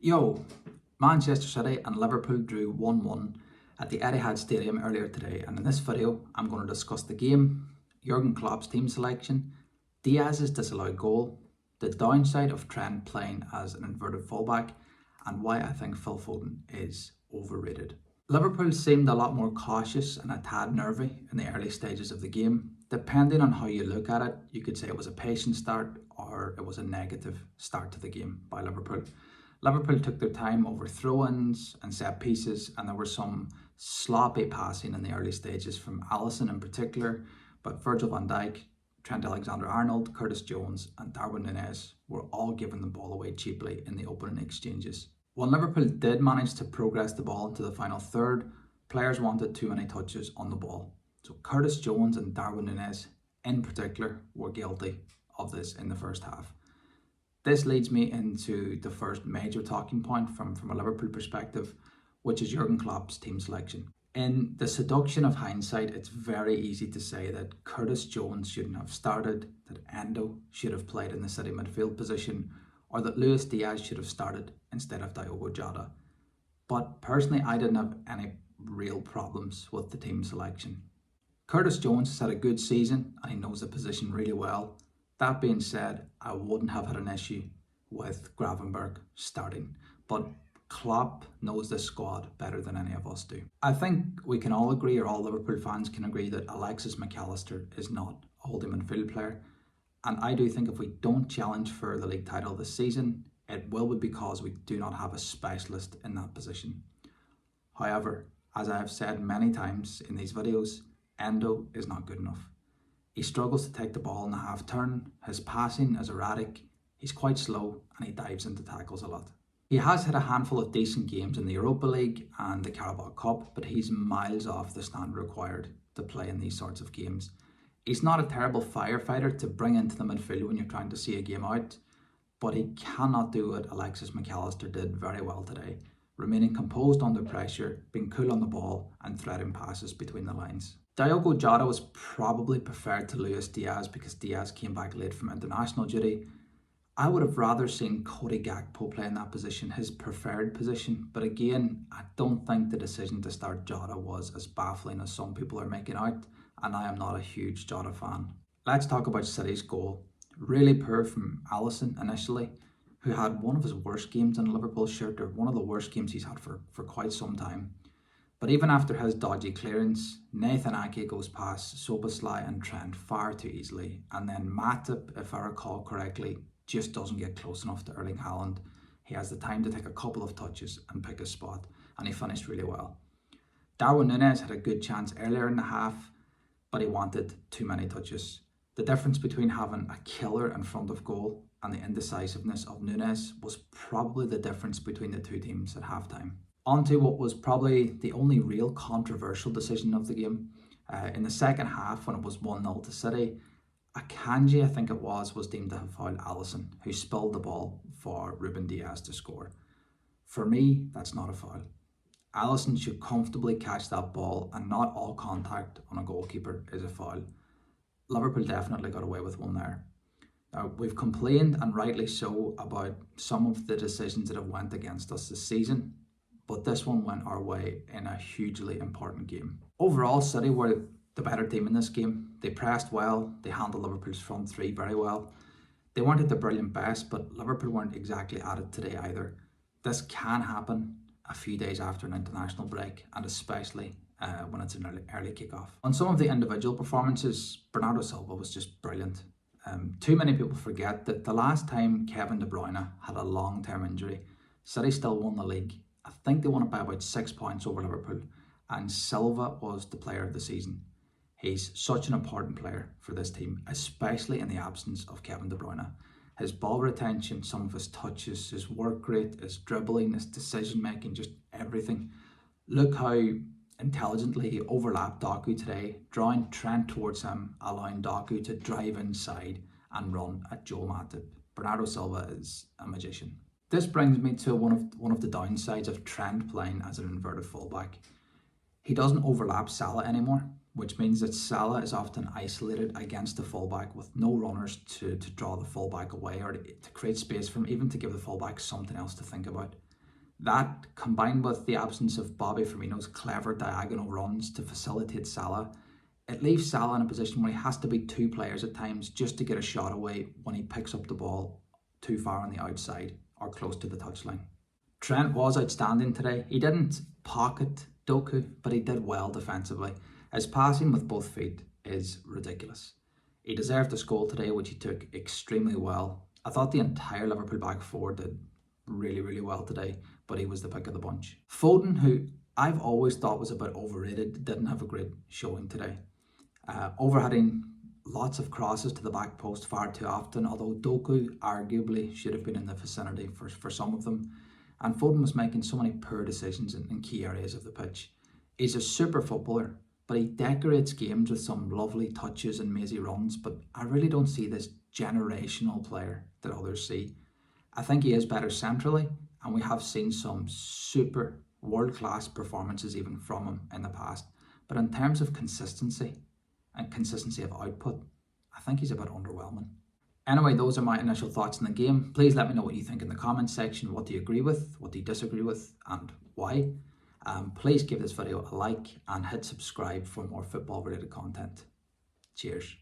Yo, Manchester City and Liverpool drew 1-1 at the Etihad Stadium earlier today, and in this video I'm going to discuss the game, Jürgen Klopp's team selection, Diaz's disallowed goal, the downside of Trent playing as an inverted fullback, and why I think Phil Foden is overrated. Liverpool seemed a lot more cautious and a tad nervy in the early stages of the game. Depending on how you look at it, you could say it was a patient start or it was a negative start to the game by Liverpool. Liverpool took their time over throw-ins and set pieces, and there was some sloppy passing in the early stages from Alisson in particular, but Virgil van Dijk, Trent Alexander-Arnold, Curtis Jones and Darwin Núñez were all giving the ball away cheaply in the opening exchanges. When Liverpool did manage to progress the ball into the final third, players wanted too many touches on the ball. So Curtis Jones and Darwin Núñez in particular were guilty of this in the first half. This leads me into the first major talking point from a Liverpool perspective, which is Jürgen Klopp's team selection. In the seduction of hindsight, it's very easy to say that Curtis Jones shouldn't have started, that Endo should have played in the City midfield position, or that Luis Diaz should have started instead of Diogo Jota. But personally, I didn't have any real problems with the team selection. Curtis Jones has had a good season and he knows the position really well. That being said, I wouldn't have had an issue with Gravenberch starting, but Klopp knows this squad better than any of us do. I think we can all agree, or all Liverpool fans can agree, that Alexis Mac Allister is not a holding midfield player. And I do think if we don't challenge for the league title this season, it will be because we do not have a specialist in that position. However, as I have said many times in these videos, Endo is not good enough. He struggles to take the ball in the half turn, his passing is erratic, he's quite slow and he dives into tackles a lot. He has had a handful of decent games in the Europa League and the Carabao Cup, but he's miles off the standard required to play in these sorts of games. He's not a terrible firefighter to bring into the midfield when you're trying to see a game out, but he cannot do what Alexis Mac Allister did very well today, remaining composed under pressure, being cool on the ball and threading passes between the lines. Diogo Jota was probably preferred to Luis Diaz because Diaz came back late from international duty. I would have rather seen Cody Gakpo play in that position, his preferred position, but again, I don't think the decision to start Jota was as baffling as some people are making out, and I am not a huge Jota fan. Let's talk about City's goal. Really poor from Alisson initially, who had one of his worst games in a Liverpool shirt, or one of the worst games he's had for quite some time. But even after his dodgy clearance, Nathan Ake goes past Szoboszlai and Trent far too easily, and then Matip, if I recall correctly, just doesn't get close enough to Erling Haaland. He has the time to take a couple of touches and pick his spot, and he finished really well. Darwin Núñez had a good chance earlier in the half, but he wanted too many touches. The difference between having a killer in front of goal and the indecisiveness of Núñez was probably the difference between the two teams at halftime. On to what was probably the only real controversial decision of the game. In the second half, when it was 1-0 to City, Akanji, I think it was deemed to have fouled Alisson, who spilled the ball for Ruben Diaz to score. For me, that's not a foul. Alisson should comfortably catch that ball, and not all contact on a goalkeeper is a foul. Liverpool definitely got away with one there. Now, we've complained, and rightly so, about some of the decisions that have went against us this season, but this one went our way in a hugely important game. Overall, City were the better team in this game. They pressed well, they handled Liverpool's front three very well. They weren't at the brilliant best, but Liverpool weren't exactly at it today either. This can happen a few days after an international break, and especially when it's an early kickoff. On some of the individual performances, Bernardo Silva was just brilliant. Too many people forget that the last time Kevin De Bruyne had a long-term injury, City still won the league. I think they won it by about 6 points over Liverpool, and Silva was the player of the season. He's such an important player for this team, especially in the absence of Kevin De Bruyne. His ball retention, some of his touches, his work rate, his dribbling, his decision making, just everything. Look how intelligently he overlapped Doku today, drawing Trent towards him, allowing Doku to drive inside and run at Joel Matip. Bernardo Silva is a magician. This brings me to one of the downsides of Trent playing as an inverted fullback. He doesn't overlap Salah anymore. which means that Salah is often isolated against the fullback with no runners to draw the fullback away or to create space for him, even to give the fullback something else to think about. That, combined with the absence of Bobby Firmino's clever diagonal runs to facilitate Salah, it leaves Salah in a position where he has to be two players at times just to get a shot away when he picks up the ball too far on the outside or close to the touchline. Trent was outstanding today. He didn't pocket Doku, but he did well defensively. His passing with both feet is ridiculous. He deserved a goal today, which he took extremely well. I thought the entire Liverpool back four did really well today, but he was the pick of the bunch. Foden, who I've always thought was a bit overrated, didn't have a great showing today. Overheading lots of crosses to the back post far too often, although Doku arguably should have been in the vicinity for some of them. And Foden was making so many poor decisions in key areas of the pitch. He's a super footballer, but he decorates games with some lovely touches and mazy runs, but I really don't see this generational player that others see. I think he is better centrally, and we have seen some super world-class performances even from him in the past. But in terms of consistency and consistency of output, I think he's a bit underwhelming. Anyway, those are my initial thoughts on the game. Please let me know what you think in the comments section. What do you agree with? What do you disagree with? And why? Please give this video a like and hit subscribe for more football related content. Cheers.